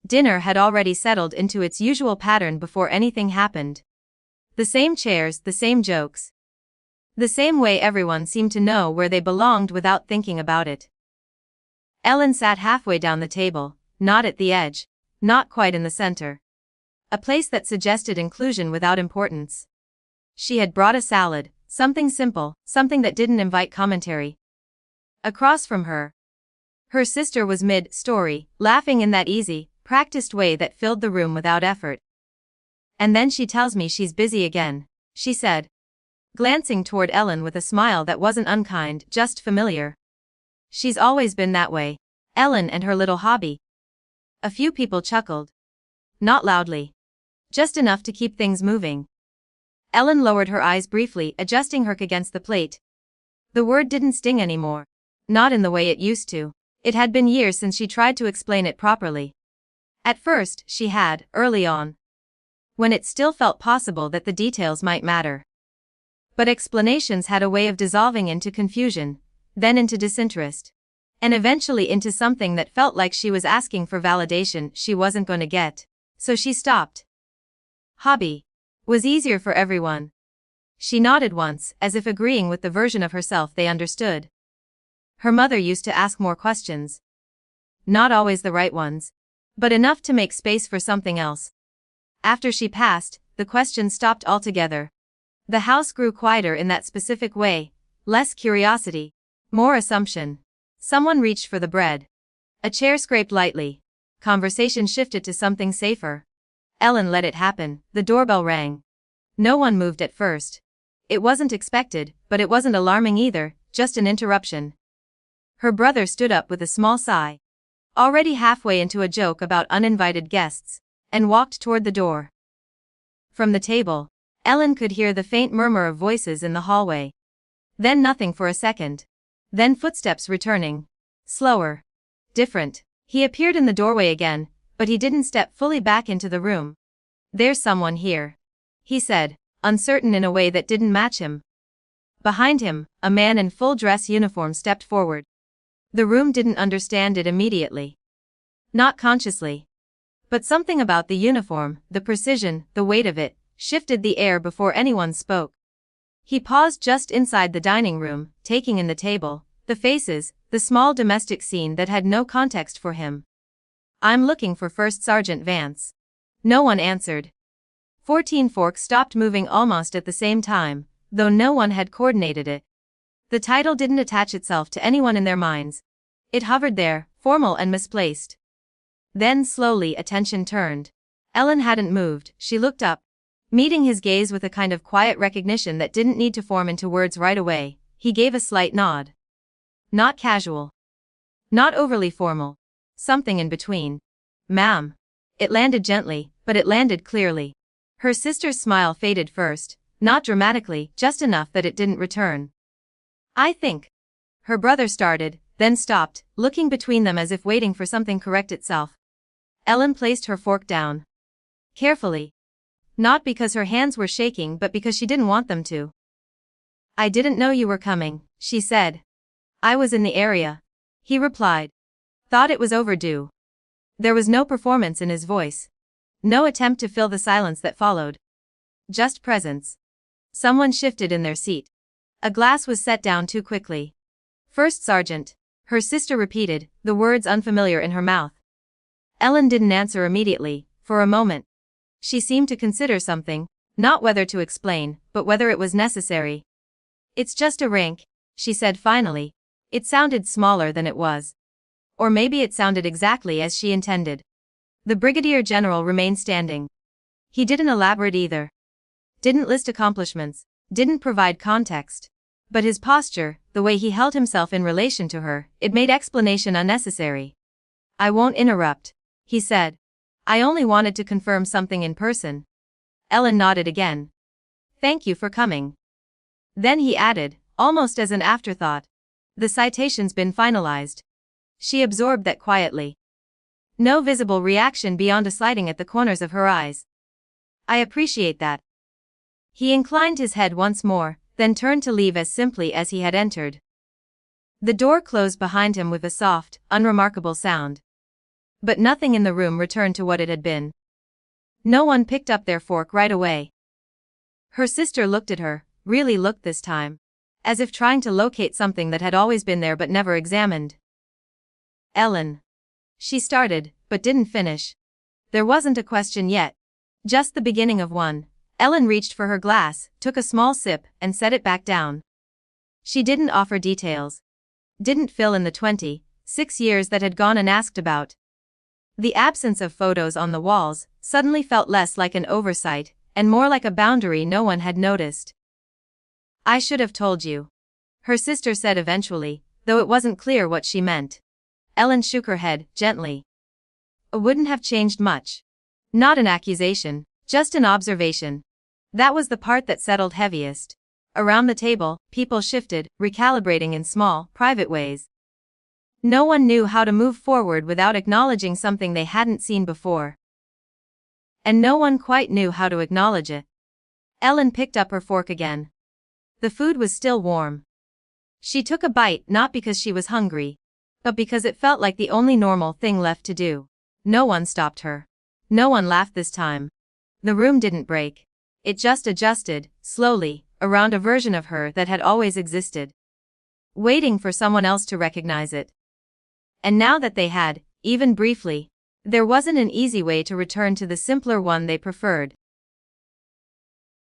Dinner had already settled into its usual pattern before anything happened. The same chairs, the same jokes. The same way everyone seemed to know where they belonged without thinking about it. Ellen sat halfway down the table, not at the edge, not quite in the center. A place that suggested inclusion without importance. She had brought a salad, something simple, something that didn't invite commentary. Across from her, her sister was mid-story, laughing in that easy, practiced way that filled the room without effort. And then she tells me she's busy again, she said, glancing toward Ellen with a smile that wasn't unkind, just familiar. She's always been that way, Ellen and her little hobby. A few people chuckled. Not loudly. Just enough to keep things moving. Ellen lowered her eyes briefly, adjusting her against the plate. The word didn't sting anymore. Not in the way it used to. It had been years since she tried to explain it properly. At first, she had, early on. When it still felt possible that the details might matter. But explanations had a way of dissolving into confusion, then into disinterest. And eventually into something that felt like she was asking for validation she wasn't going to get. So she stopped. Hobby was easier for everyone. She nodded once, as if agreeing with the version of herself they understood. Her mother used to ask more questions. Not always the right ones, but enough to make space for something else. After she passed, the questions stopped altogether. The house grew quieter in that specific way, less curiosity, more assumption. Someone reached for the bread. A chair scraped lightly. Conversation shifted to something safer. Ellen let it happen. The doorbell rang. No one moved at first. It wasn't expected, but it wasn't alarming either, just an interruption. Her brother stood up with a small sigh, already halfway into a joke about uninvited guests, and walked toward the door. From the table, Ellen could hear the faint murmur of voices in the hallway. Then nothing for a second. Then footsteps returning. Slower. Different. He appeared in the doorway again, but he didn't step fully back into the room. There's someone here, he said, uncertain in a way that didn't match him. Behind him, a man in full dress uniform stepped forward. The room didn't understand it immediately. Not consciously. But something about the uniform, the precision, the weight of it, shifted the air before anyone spoke. He paused just inside the dining room, taking in the table, the faces, the small domestic scene that had no context for him. I'm looking for First Sergeant Vance. No one answered. 14 Forks stopped moving almost at the same time, though no one had coordinated it. The title didn't attach itself to anyone in their minds. It hovered there, formal and misplaced. Then slowly attention turned. Ellen hadn't moved, she looked up. Meeting his gaze with a kind of quiet recognition that didn't need to form into words right away, he gave a slight nod. Not casual. Not overly formal. Something in between. Ma'am. It landed gently, but it landed clearly. Her sister's smile faded first, not dramatically, just enough that it didn't return. I think. Her brother started, then stopped, looking between them as if waiting for something to correct itself. Ellen placed her fork down. Carefully. Not because her hands were shaking but because she didn't want them to. I didn't know you were coming, she said. I was in the area. He replied. Thought it was overdue. There was no performance in his voice. No attempt to fill the silence that followed. Just presence. Someone shifted in their seat. A glass was set down too quickly. First Sergeant, her sister repeated, the words unfamiliar in her mouth. Ellen didn't answer immediately, for a moment. She seemed to consider something, not whether to explain, but whether it was necessary. It's just a rank, she said finally. It sounded smaller than it was. Or maybe it sounded exactly as she intended. The Brigadier General remained standing. He didn't elaborate either. Didn't list accomplishments, didn't provide context. But his posture, the way he held himself in relation to her, it made explanation unnecessary. I won't interrupt, he said. I only wanted to confirm something in person. Ellen nodded again. Thank you for coming. Then he added, almost as an afterthought. The citation's been finalized. She absorbed that quietly. No visible reaction beyond a sliding at the corners of her eyes. I appreciate that. He inclined his head once more, then turned to leave as simply as he had entered. The door closed behind him with a soft, unremarkable sound. But nothing in the room returned to what it had been. No one picked up their fork right away. Her sister looked at her, really looked this time, as if trying to locate something that had always been there but never examined. Ellen. She started, but didn't finish. There wasn't a question yet. Just the beginning of one. Ellen reached for her glass, took a small sip, and set it back down. She didn't offer details. Didn't fill in the 26 years that had gone unasked about. The absence of photos on the walls suddenly felt less like an oversight, and more like a boundary no one had noticed. I should have told you, her sister said eventually, though it wasn't clear what she meant. Ellen shook her head, gently. It wouldn't have changed much. Not an accusation, just an observation. That was the part that settled heaviest. Around the table, people shifted, recalibrating in small, private ways. No one knew how to move forward without acknowledging something they hadn't seen before. And no one quite knew how to acknowledge it. Ellen picked up her fork again. The food was still warm. She took a bite not because she was hungry, but because it felt like the only normal thing left to do. No one stopped her. No one laughed this time. The room didn't break. It just adjusted, slowly, around a version of her that had always existed. Waiting for someone else to recognize it. And now that they had, even briefly, there wasn't an easy way to return to the simpler one they preferred.